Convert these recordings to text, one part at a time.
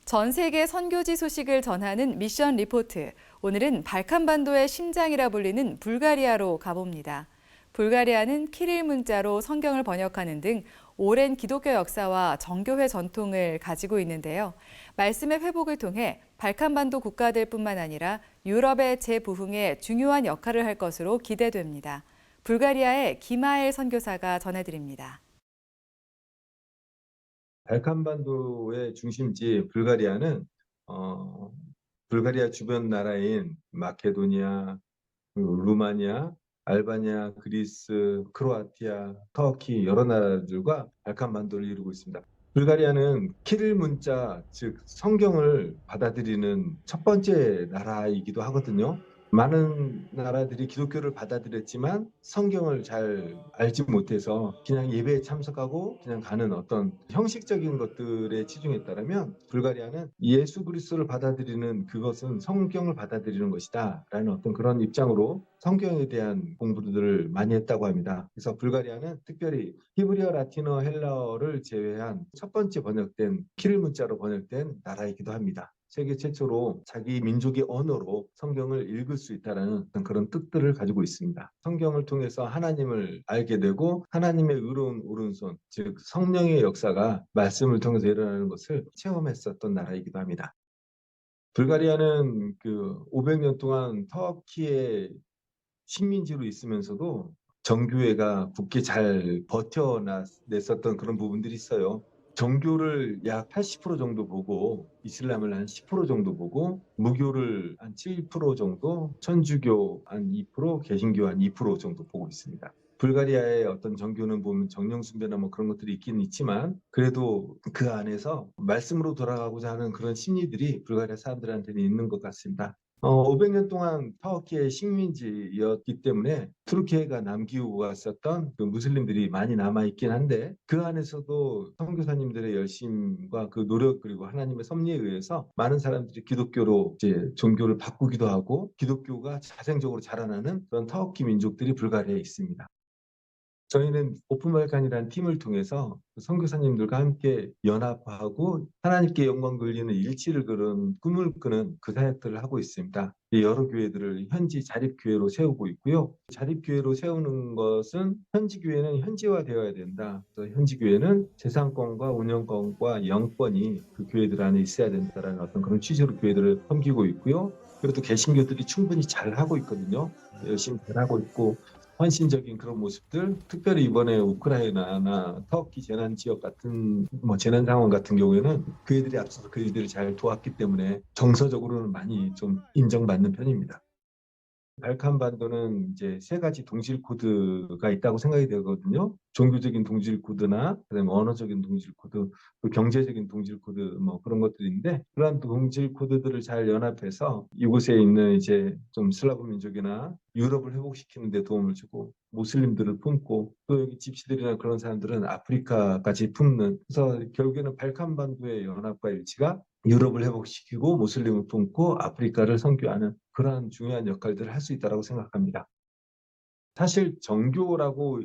전 세계 선교지 소식을 전하는 미션 리포트. 오늘은 발칸반도의 심장이라 불리는 불가리아로 가봅니다. 불가리아는 키릴 문자로 성경을 번역하는 등 오랜 기독교 역사와 정교회 전통을 가지고 있는데요. 말씀의 회복을 통해 발칸반도 국가들뿐만 아니라 유럽의 재부흥에 중요한 역할을 할 것으로 기대됩니다. 불가리아의 김하엘 선교사가 전해드립니다. 발칸반도의 중심지 불가리아는 불가리아 주변 나라인 마케도니아, 그리고 루마니아, 알바니아, 그리스, 크로아티아, 터키 여러 나라들과 발칸반도를 이루고 있습니다. 불가리아는 키릴 문자, 즉 성경을 받아들이는 첫 번째 나라이기도 하거든요. 많은 나라들이 기독교를 받아들였지만 성경을 잘 알지 못해서 그냥 예배에 참석하고 그냥 가는 어떤 형식적인 것들에 치중했다면, 불가리아는 예수 그리스도를 받아들이는 그것은 성경을 받아들이는 것이다 라는 어떤 그런 입장으로 성경에 대한 공부들을 많이 했다고 합니다. 그래서 불가리아는 특별히 히브리어, 라틴어, 헬라어를 제외한 첫 번째 번역된 키릴 문자로 번역된 나라이기도 합니다. 세계 최초로 자기 민족의 언어로 성경을 읽을 수 있다는 그런 뜻들을 가지고 있습니다. 성경을 통해서 하나님을 알게 되고 하나님의 의로운 오른손, 즉 성령의 역사가 말씀을 통해서 일어나는 것을 체험했었던 나라이기도 합니다. 불가리아는 500년 동안 터키의 식민지로 있으면서도 정교회가 굳게 잘 버텨냈었던 그런 부분들이 있어요. 정교를 약 80% 정도 보고, 이슬람을 한 10% 정도 보고, 무교를 한 7% 정도, 천주교 한 2%, 개신교 한 2% 정도 보고 있습니다. 불가리아의 어떤 정교는 보면 정령숭배나 뭐 그런 것들이 있긴 있지만, 그래도 그 안에서 말씀으로 돌아가고자 하는 그런 심리들이 불가리아 사람들한테는 있는 것 같습니다. 500년 동안 터키의 식민지였기 때문에 투르키예가 남기고 갔었던 그 무슬림들이 많이 남아있긴 한데, 그 안에서도 선교사님들의 열심과 그 노력 그리고 하나님의 섭리에 의해서 많은 사람들이 기독교로 이제 종교를 바꾸기도 하고 기독교가 자생적으로 자라나는 그런 터키 민족들이 불가리아에 있습니다. 저희는 오픈발칸이라는 팀을 통해서 선교사님들과 함께 연합하고 하나님께 영광 돌리는 일치를 그런 꿈을 꾸는 그 사역들을 하고 있습니다. 여러 교회들을 현지 자립교회로 세우고 있고요. 자립교회로 세우는 것은 현지 교회는 현지화되어야 된다. 그래서 현지 교회는 재산권과 운영권과 영권이 그 교회들 안에 있어야 된다는 어떤 그런 취지로 교회들을 섬기고 있고요. 그래도 개신교들이 충분히 잘하고 있거든요. 열심히 잘하고 있고 헌신적인 그런 모습들, 특별히 이번에 우크라이나나 터키 재난 지역 같은 재난 상황 같은 경우에는 그이들이 앞서서 그이들을 잘 도왔기 때문에 정서적으로는 많이 좀 인정받는 편입니다. 발칸반도는 이제 세 가지 동질 코드가 있다고 생각이 되거든요. 종교적인 동질 코드나 그다음에 언어적인 동질 코드, 또 경제적인 동질 코드 뭐 그런 것들인데, 그러한 동질 코드들을 잘 연합해서 이곳에 있는 이제 좀 슬라브 민족이나 유럽을 회복시키는 데 도움을 주고, 무슬림들을 품고, 또 여기 집시들이나 그런 사람들은 아프리카까지 품는, 그래서 결국에는 발칸반도의 연합과 일치가 유럽을 회복시키고 무슬림을 품고 아프리카를 선교하는 그러한 중요한 역할들을 할 수 있다고 생각합니다. 사실 정교라고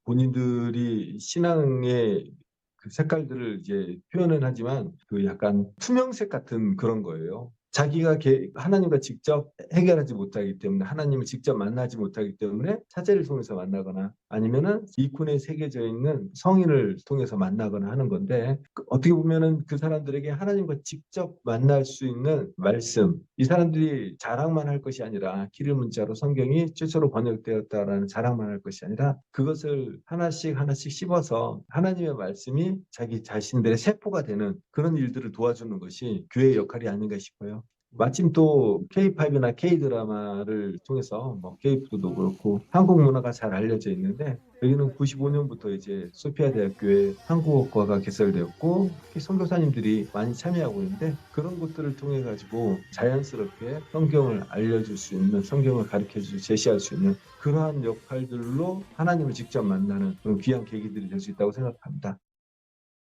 본인들이 신앙의 그 색깔들을 이제 표현은 하지만 그 약간 투명색 같은 그런 거예요. 자기가 하나님과 직접 해결하지 못하기 때문에, 하나님을 직접 만나지 못하기 때문에 사제를 통해서 만나거나 아니면은 이군에 새겨져 있는 성인을 통해서 만나거나 하는 건데, 어떻게 보면은 그 사람들에게 하나님과 직접 만날 수 있는 말씀, 이 사람들이 자랑만 할 것이 아니라 키릴 문자로 성경이 최초로 번역되었다라는 자랑만 할 것이 아니라 그것을 하나씩 하나씩 씹어서 하나님의 말씀이 자기 자신들의 세포가 되는 그런 일들을 도와주는 것이 교회의 역할이 아닌가 싶어요. 마침 또 K-팝이나 K-드라마를 통해서 뭐 K-푸드도 그렇고 한국 문화가 잘 알려져 있는데, 여기는 95년부터 이제 소피아 대학교에 한국어과가 개설되었고 선교사님들이 많이 참여하고 있는데, 그런 것들을 통해 가지고 자연스럽게 성경을 알려줄 수 있는, 성경을 가르쳐주고 제시할 수 있는 그러한 역할들로 하나님을 직접 만나는 그런 귀한 계기들이 될 수 있다고 생각합니다.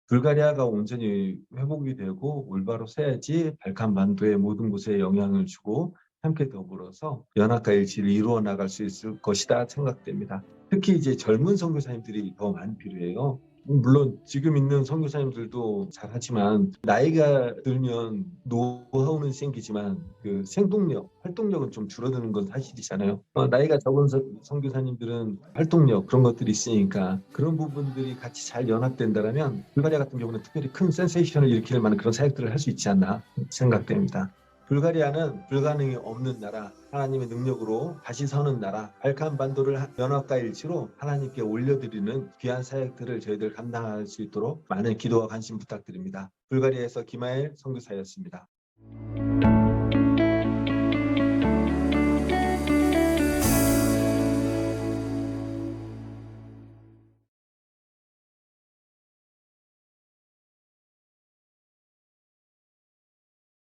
불가리아가 온전히 회복이 되고 올바로 서야지 발칸반도의 모든 곳에 영향을 주고 함께 더불어서 연합과 일치를 이루어 나갈 수 있을 것이다 생각됩니다. 특히 이제 젊은 선교사님들이 더 많이 필요해요. 물론 지금 있는 선교사님들도 잘하지만 나이가 들면 노하우는 생기지만 그 생동력, 활동력은 좀 줄어드는 건 사실이잖아요. 나이가 적은 선교사님들은 활동력 그런 것들이 있으니까 그런 부분들이 같이 잘 연합된다면 불가리아 같은 경우는 특별히 큰 센세이션을 일으킬 만한 그런 사역들을 할 수 있지 않나 생각됩니다. 불가리아는 불가능이 없는 나라, 하나님의 능력으로 다시 서는 나라, 발칸반도를 연합과 일치로 하나님께 올려드리는 귀한 사역들을 저희들 감당할 수 있도록 많은 기도와 관심 부탁드립니다. 불가리아에서 김하엘 선교사였습니다.